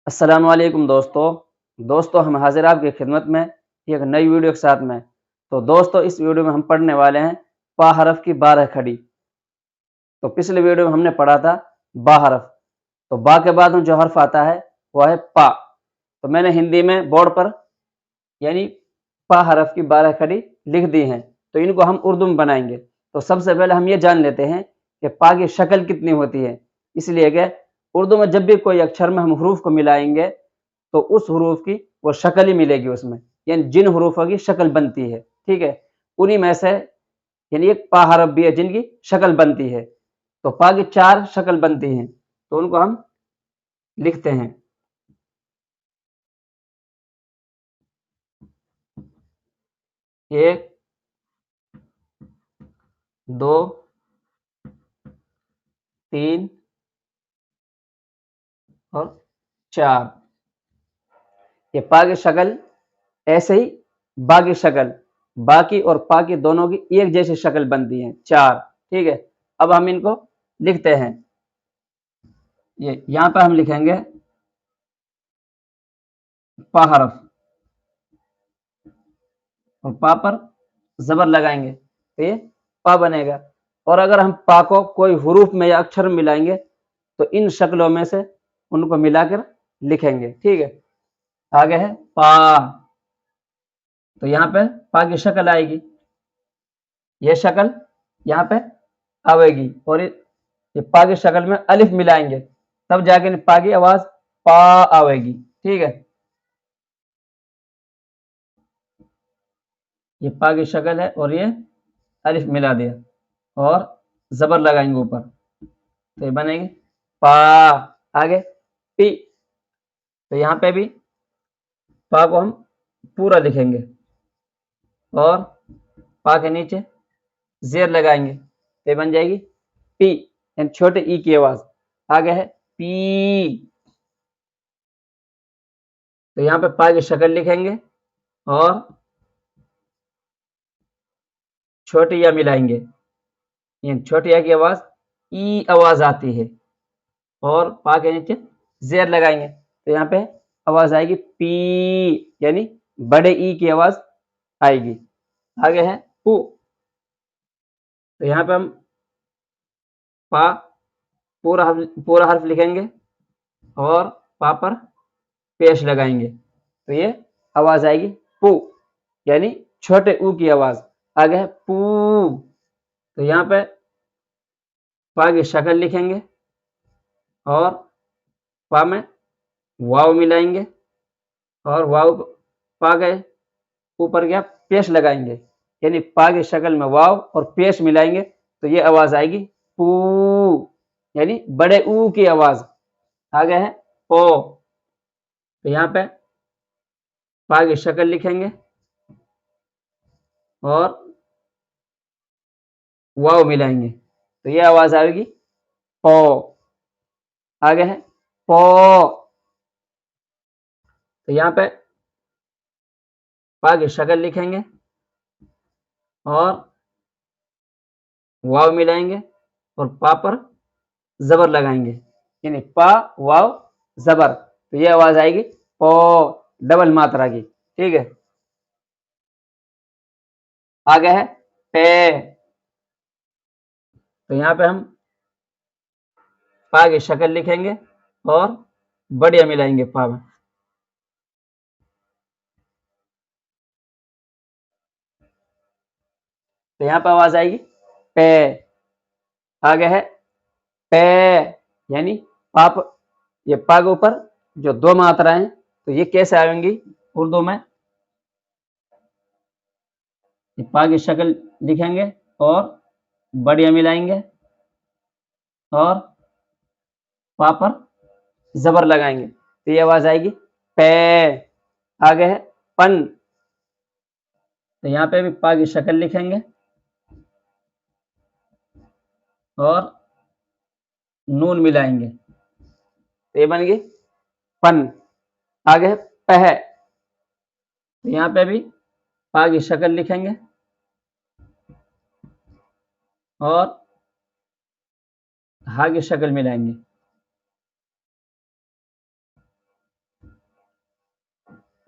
السلام علیکم دوستو ہم حاضر آپ کی خدمت میں ایک نئی ویڈیو کے ساتھ میں تو دوستو اس ویڈیو میں ہم پڑھنے والے ہیں پا حرف کی 12 کھڑی۔ تو پچھلے ویڈیو میں ہم نے پڑھا تھا با حرف، تو با کے بعد جو حرف آتا ہے وہ ہے پا۔ تو میں نے ہندی میں بورڈ پر یعنی پا حرف کی 12 کھڑی لکھ دی ہیں، تو ان کو ہم اردو میں بنائیں گے۔ تو سب سے پہلے ہم یہ جان لیتے ہیں کہ پا کی شکل کتنی ہوتی ہے، اس لیے کہ اردو میں جب بھی کوئی اکچھر میں ہم حروف کو ملائیں گے تو اس حروف کی وہ شکل ہی ملے گی، اس میں یعنی جن حروفوں کی شکل بنتی ہے، ٹھیک ہے، انہی میں سے یعنی ایک پا حرف بھی ہے جن کی شکل بنتی ہے۔ تو پا کی 4 شکل بنتی ہیں، تو ان کو ہم لکھتے ہیں۔ ایک، دو، تین اور 4۔ یہ پا کی شکل ایسے ہی با کی شکل، با کی اور پا کی دونوں کی ایک جیسی شکل بنتی ہیں 4، ٹھیک ہے۔ اب ہم ان کو لکھتے ہیں۔ یہاں پہ ہم لکھیں گے پا حرف اور پا پر زبر لگائیں گے تو یہ پا بنے گا۔ اور اگر ہم پا کو کوئی حروف میں یا اکچھر میں ملائیں گے تو ان شکلوں میں سے ان کو ملا کر لکھیں گے، ٹھیک ہے۔ آگے ہے پا، تو یہاں پہ پا کی شکل آئے گی، یہ شکل یہاں پہ آئے گی، اور یہ پا کی شکل میں الف ملائیں گے تب جا کے پا کی آواز پا آئے گی، ٹھیک ہے۔ یہ پا کی شکل ہے اور یہ الف ملا دیا اور زبر لگائیں گے اوپر تو یہ بنے گی پا۔ آگے پی، تو یہاں پہ بھی پا کو ہم پورا لکھیں گے اور پا کے نیچے زیر لگائیں گے تو یہ بن جائے گی پی، یعنی چھوٹے ای کی آواز۔ آگے ہے پی، تو یہاں پہ پا کی شکل لکھیں گے اور چھوٹی یا ملائیں گے، یعنی چھوٹی یا کی آواز ای آواز آتی ہے، اور پا کے نیچے زیر لگائیں گے تو یہاں پہ آواز آئے گی پی، یعنی بڑے ای کی آواز آئے گی۔ آگے ہے پو، تو یہاں پہ ہم پا پورا حرف لکھیں گے اور پا پر پیش لگائیں گے تو یہ آواز آئے گی پو، یعنی چھوٹے او کی آواز۔ آگے ہے پو، تو یہاں پہ پا کی شکل لکھیں گے اور پا میں واو ملائیں گے اور واو پا کے اوپر کیا پیش لگائیں گے، یعنی پا کی شکل میں واو اور پیش ملائیں گے تو یہ آواز آئے گی پو، یعنی بڑے او کی آواز۔ آگے ہے پو، تو یہاں پہ پا کی شکل لکھیں گے اور واو ملائیں گے تو یہ آواز آئے گی پو۔ آگے ہے پو، تو یہاں پہ پا کی شکل لکھیں گے اور واو ملائیں گے اور پا پر زبر لگائیں گے، یعنی پا واو زبر تو یہ آواز آئے گی پو، ڈبل ماترا کی، ٹھیک ہے۔ آگے ہے پے، تو یہاں پہ ہم پا کی شکل لکھیں گے اور بڑیا ملائیں گے پا میں، تو یہاں پہ آواز آئے گی پے۔ آگے ہے پے، یعنی پا پر یہ پا کے اوپر جو 2 ماترائیں ہیں تو یہ کیسے آئیں گی اردو میں، پا کی شکل لکھیں گے اور بڑیا ملائیں گے اور پا پر زبر لگائیں گے تو یہ آواز آئے گی پے۔ آگے ہے پن، تو یہاں پہ بھی پا کی شکل لکھیں گے اور نون ملائیں گے تو یہ بن گئی پن۔ آگے ہے پہ، تو یہاں پہ بھی پا کی شکل لکھیں گے اور ہا کی شکل ملائیں گے